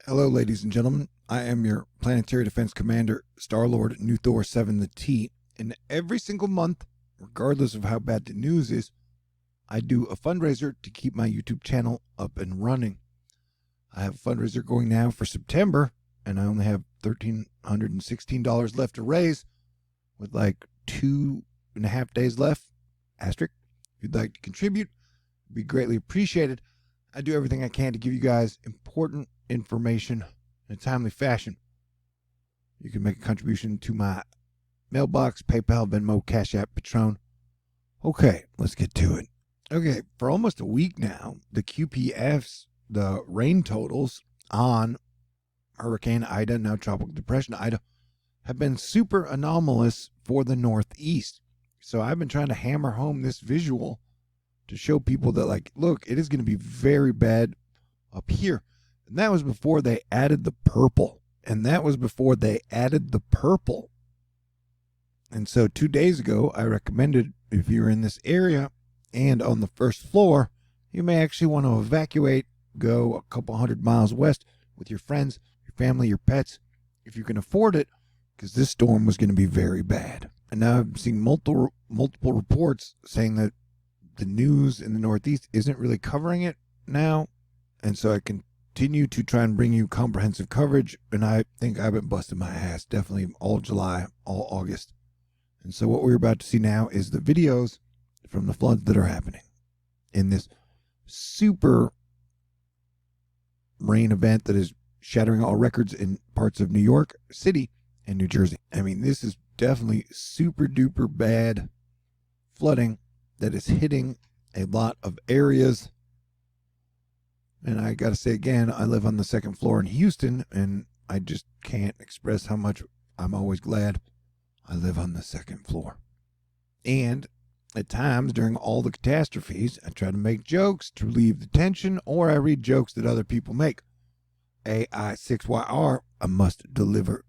Hello, ladies and gentlemen. I am your Planetary Defense Commander, Star-Lord New Thor 7 the T, and every single month, regardless of how bad the news is, I do a fundraiser to keep my YouTube channel up and running. I have a fundraiser going now for September, and I only have $1,316 left to raise, with like 2.5 days left. Asterisk. If you'd like to contribute, it'd be greatly appreciated. I do everything I can to give you guys important information in a timely fashion. You can make a contribution to my mailbox, PayPal, Venmo, CashApp, Patron. Okay, let's get to it. Okay, for almost a week now, the QPFs, the rain totals on Hurricane Ida, now Tropical Depression Ida, have been super anomalous for the Northeast. So I've been trying to hammer home this visual to show people that, like, look, it is going to be very bad up here. And that was before they added the purple. And so 2 days ago, I recommended if you're in this area and on the first floor, you may actually want to evacuate, go a couple 100 miles west with your friends, your family, your pets, if you can afford it, because this storm was going to be very bad. And now I'm seeing multiple reports saying that the news in the Northeast isn't really covering it now. And so I continue to try and bring you comprehensive coverage. And I think I've been busting my ass, definitely all July, all August. And so what we're about to see now is the videos from the floods that are happening in this super rain event that is shattering all records in parts of New York City and New Jersey. I mean, this is definitely super duper bad flooding that is hitting a lot of areas. And I got to say again, I live on the second floor in Houston, and I just can't express how much I'm always glad I live on the second floor. And at times during all the catastrophes, I try to make jokes to relieve the tension, or I read jokes that other people make. AI6YR, I must deliver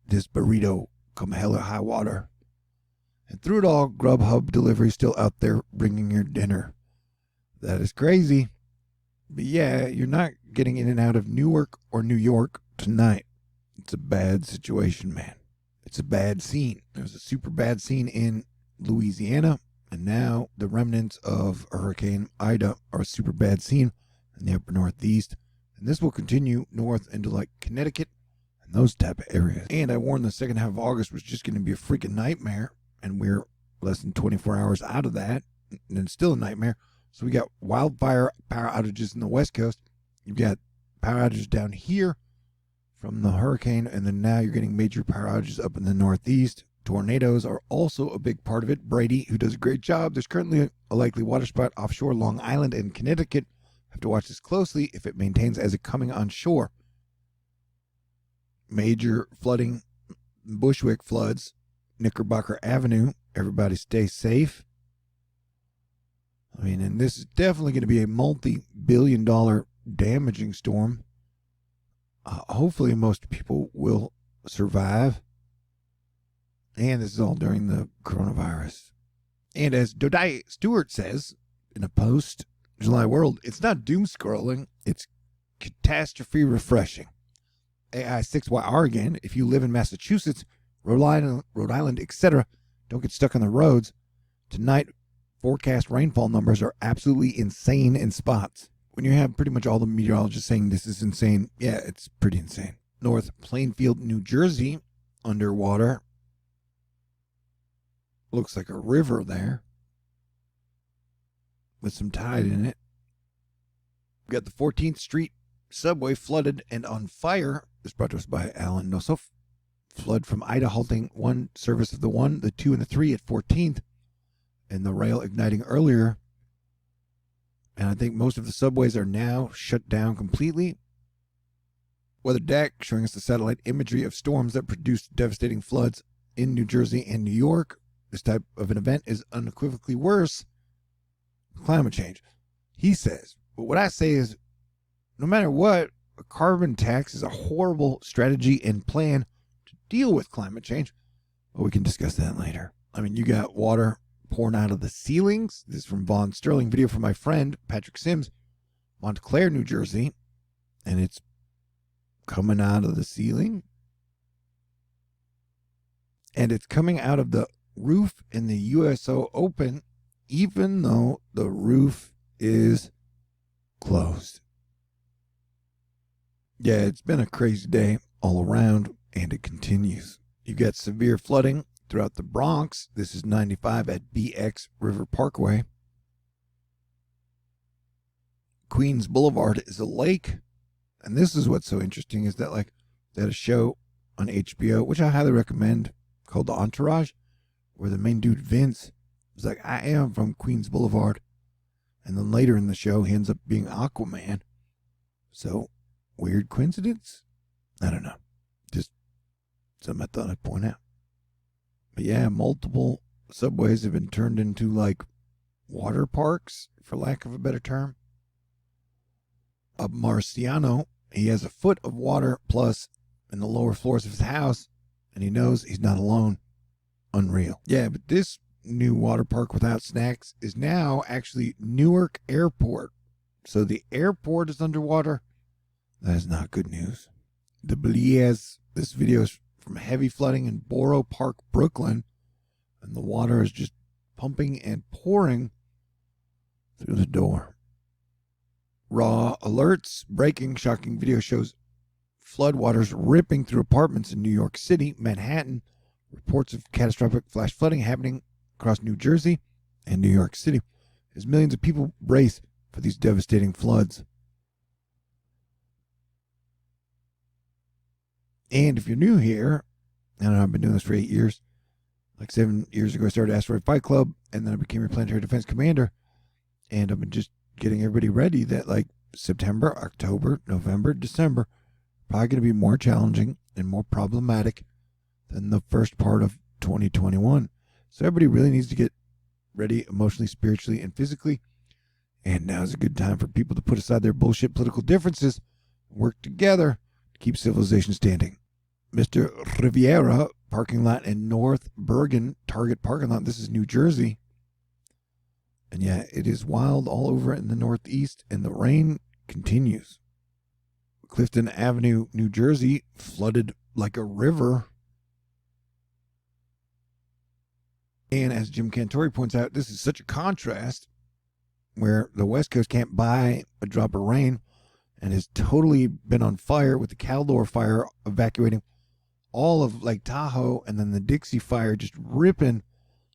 this burrito come hell or high water. And through it all, Grubhub delivery still out there bringing your dinner. That is crazy. But yeah, you're not getting in and out of Newark or New York tonight. It's a bad situation, man. It's a bad scene. There's a super bad scene in Louisiana, and now the remnants of Hurricane Ida are a super bad scene in the upper Northeast. And this will continue north into like Connecticut and those type of areas. And I warned the second half of August was just going to be a freaking nightmare. And we're less than 24 hours out of that, and it's still a nightmare. So we got wildfire power outages in the West Coast. You've got power outages down here from the hurricane, and then now you're getting major power outages up in the Northeast. Tornadoes are also a big part of it. Brady, who does a great job. There's currently a likely water spout offshore Long Island and Connecticut. Have to watch this closely if it maintains as it coming on shore. Major flooding, Bushwick floods, Knickerbocker Avenue. Everybody stay safe. I mean, and this is definitely going to be a multi-billion-dollar damaging storm. Hopefully most people will survive. And this is all during the coronavirus. And as Dodai Stewart says in a post, July World, it's not doom scrolling, it's catastrophe refreshing. AI6YR again, if you live in Massachusetts, Rhode Island, etc., don't get stuck on the roads. Tonight, forecast rainfall numbers are absolutely insane in spots. When you have pretty much all the meteorologists saying this is insane, yeah, it's pretty insane. North Plainfield, New Jersey, underwater. Looks like a river there with some tide in it. We've got the 14th Street subway flooded and on fire. This brought to us by Alan Nossoff. Flood from Ida halting one service of the 1, the 2, and the 3 at 14th, and the rail igniting earlier. And I think most of the subways are now shut down completely. Weather Deck showing us the satellite imagery of storms that produced devastating floods in New Jersey and New York. This type of an event is unequivocally worse than climate change, he says. But what I say is, no matter what, a carbon tax is a horrible strategy and plan deal with climate change, but we can discuss that later. I mean, you got water pouring out of the ceilings. This is from Vaughn Sterling, video from my friend Patrick Sims, Montclair, New Jersey, and it's coming out of the ceiling. And it's coming out of the roof in the USO Open, even though the roof is closed. Yeah, it's been a crazy day all around, and it continues. You got severe flooding throughout the Bronx. This is 95 at BX River Parkway. Queens Boulevard is a lake. And this is what's so interesting is that, like, they had a show on HBO, which I highly recommend, called The Entourage, where the main dude, Vince, was like, I am from Queens Boulevard. And then later in the show, he ends up being Aquaman. So, weird coincidence? I don't know. Just something I thought I'd point out. But yeah, multiple subways have been turned into, like, water parks, for lack of a better term. A Marciano, he has a foot of water plus in the lower floors of his house, and he knows he's not alone. Unreal. Yeah, but this new water park without snacks is now actually Newark Airport. So the airport is underwater. That is not good news. The Belize, this video is from heavy flooding in Borough Park, Brooklyn, and the water is just pumping and pouring through the door. Raw alerts, breaking, shocking video shows floodwaters ripping through apartments in New York City, Manhattan. Reports of catastrophic flash flooding happening across New Jersey and New York City as millions of people brace for these devastating floods. And if you're new here, I don't know, I've been doing this for 8 years. Like 7 years ago, I started Asteroid Fight Club, and then I became your planetary defense commander. And I've been just getting everybody ready that, like, September, October, November, December, probably going to be more challenging and more problematic than the first part of 2021. So everybody really needs to get ready emotionally, spiritually, and physically. And now's a good time for people to put aside their bullshit political differences and work together to keep civilization standing. Mr. Riviera parking lot in North Bergen Target parking lot. This is New Jersey. And yeah, it is wild all over in the Northeast, and the rain continues. Clifton Avenue, New Jersey, flooded like a river. And as Jim Cantori points out, this is such a contrast where the West Coast can't buy a drop of rain and has totally been on fire with the Caldor fire evacuating all of Lake Tahoe, and then the Dixie fire just ripping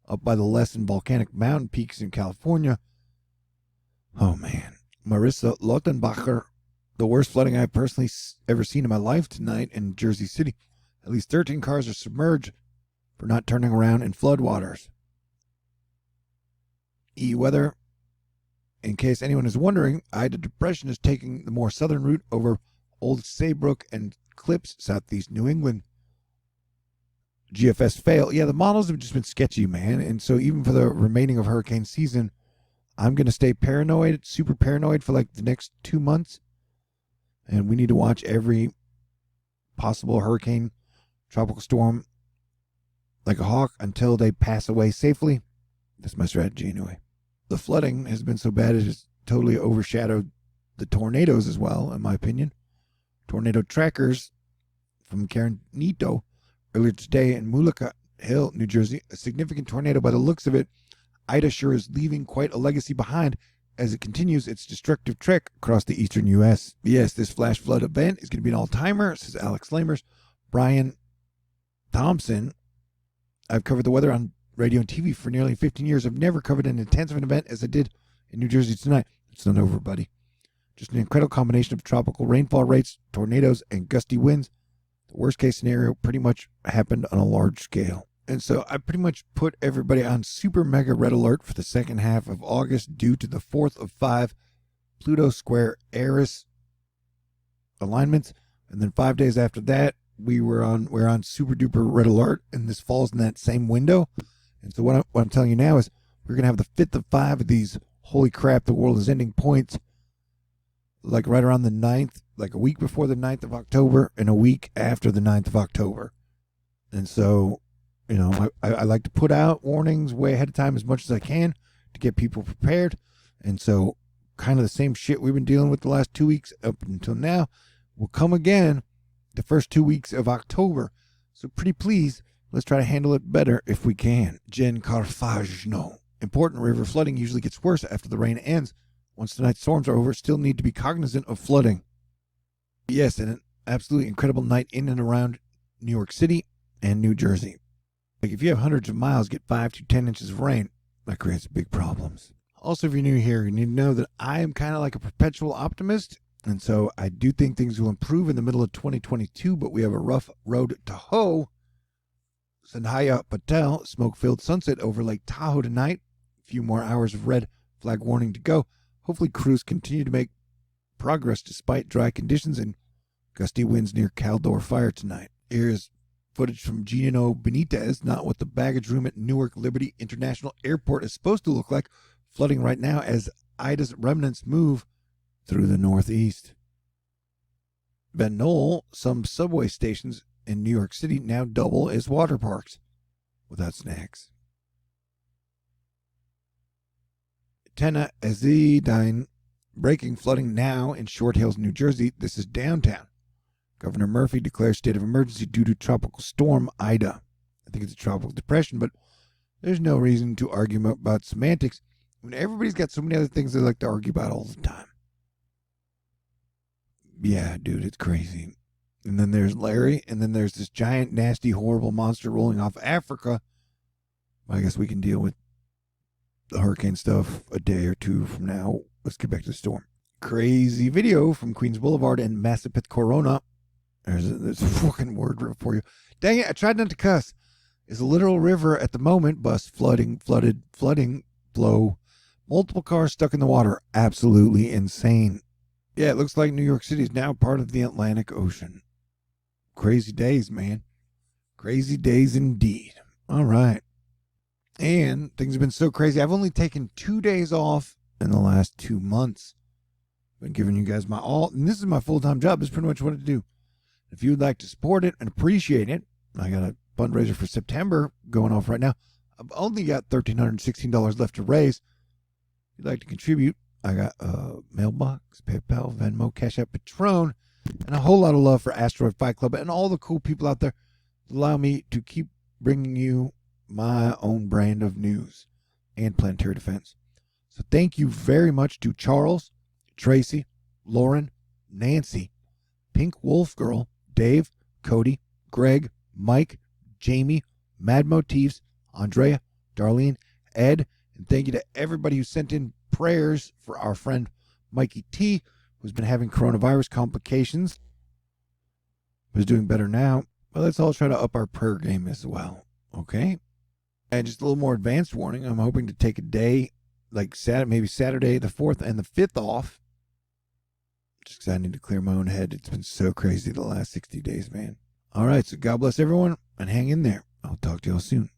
up by the less than volcanic mountain peaks in California. Oh man. Marissa Lautenbacher, the worst flooding I've personally ever seen in my life tonight in Jersey City. At least 13 cars are submerged for not turning around in floodwaters. E-weather. In case anyone is wondering, Ida depression is taking the more southern route over Old Saybrook and Clips, southeast New England. GFS fail. Yeah, the models have just been sketchy, man. And so even for the remaining of hurricane season, I'm going to stay paranoid, super paranoid for like the next 2 months. And we need to watch every possible hurricane, tropical storm like a hawk until they pass away safely. That's my strategy anyway. The flooding has been so bad it has totally overshadowed the tornadoes as well, in my opinion. Tornado trackers from Carinito earlier today in Mullica Hill, New Jersey, a significant tornado by the looks of it. Ida sure is leaving quite a legacy behind as it continues its destructive trek across the eastern U.S. Yes, this flash flood event is going to be an all-timer, says Alex Lamers. Brian Thompson, I've covered the weather on radio and TV for nearly 15 years. I've never covered an intense of an event as I did in New Jersey tonight. It's not over, buddy. Just an incredible combination of tropical rainfall rates, tornadoes, and gusty winds. The worst case scenario pretty much happened on a large scale. And so I pretty much put everybody on super mega red alert for the second half of August due to the 4th of 5 Pluto square Eris alignments. And then 5 days after that, we're on super duper red alert, and this falls in that same window. And so what I'm telling you now is we're going to have the 5th of 5 of these holy crap, the world is ending points, like right around the 9th, like a week before the 9th of October and a week after the 9th of October. And so, you know, I like to put out warnings way ahead of time as much as I can to get people prepared. And so kind of the same shit we've been dealing with the last 2 weeks up until now will come again the first 2 weeks of October. So pretty please, let's try to handle it better if we can. Jen Carfagno. Important river flooding usually gets worse after the rain ends. Once tonight's storms are over, still need to be cognizant of flooding. Yes, and an absolutely incredible night in and around New York City and New Jersey. Like if you have hundreds of miles, get 5 to 10 inches of rain, that creates big problems. Also, if you're new here, you need to know that I am kind of like a perpetual optimist, and so I do think things will improve in the middle of 2022, but we have a rough road to hoe. Sandhya Patel, smoke-filled sunset over Lake Tahoe tonight. A few more hours of red flag warning to go. Hopefully crews continue to make progress despite dry conditions and gusty winds near Caldor Fire tonight. Here's footage from Gino Benitez, not what the baggage room at Newark Liberty International Airport is supposed to look like, flooding right now as Ida's remnants move through the northeast. Van Knoll, some subway stations in New York City now double as water parks without snacks. Tena Ezidine, breaking flooding now in Short Hills, New Jersey. This is downtown. Governor Murphy declares state of emergency due to tropical storm Ida. I think it's a tropical depression, but there's no reason to argue about semantics when everybody's got so many other things they like to argue about all the time. Yeah, dude, it's crazy. And then there's Larry, and then there's this giant, nasty, horrible monster rolling off Africa. I guess we can deal with the hurricane stuff a day or two from now. Let's get back to the storm. Crazy video from Queens Boulevard and Massapet Corona. There's a fucking word for you. Dang it, I tried not to cuss. It's a literal river at the moment. Bus flooding, flow. Multiple cars stuck in the water. Absolutely insane. Yeah, it looks like New York City is now part of the Atlantic Ocean. Crazy days, man. Crazy days indeed. All right. And things have been so crazy. I've only taken 2 days off in the last 2 months. Been giving you guys my all, and this is my full-time job. This is pretty much what I do. If you would like to support it and appreciate it, I got a fundraiser for September going off right now. I've only got $1,316 left to raise. If you'd like to contribute, I got a mailbox, PayPal, Venmo, CashApp, Patron, and a whole lot of love for Asteroid Fight Club and all the cool people out there that allow me to keep bringing you my own brand of news and planetary defense. So thank you very much to Charles, Tracy, Lauren, Nancy, Pink Wolf Girl, Dave, Cody, Greg, Mike, Jamie, Mad Motifs, Andrea, Darlene, Ed, and thank you to everybody who sent in prayers for our friend Mikey T, who's been having coronavirus complications, but is doing better now. But let's all try to up our prayer game as well, okay? And just a little more advanced warning, I'm hoping to take a day, like maybe Saturday the 4th and the 5th off, just because I need to clear my own head. It's been so crazy the last 60 days, man. All right, so God bless everyone, and hang in there. I'll talk to y'all soon.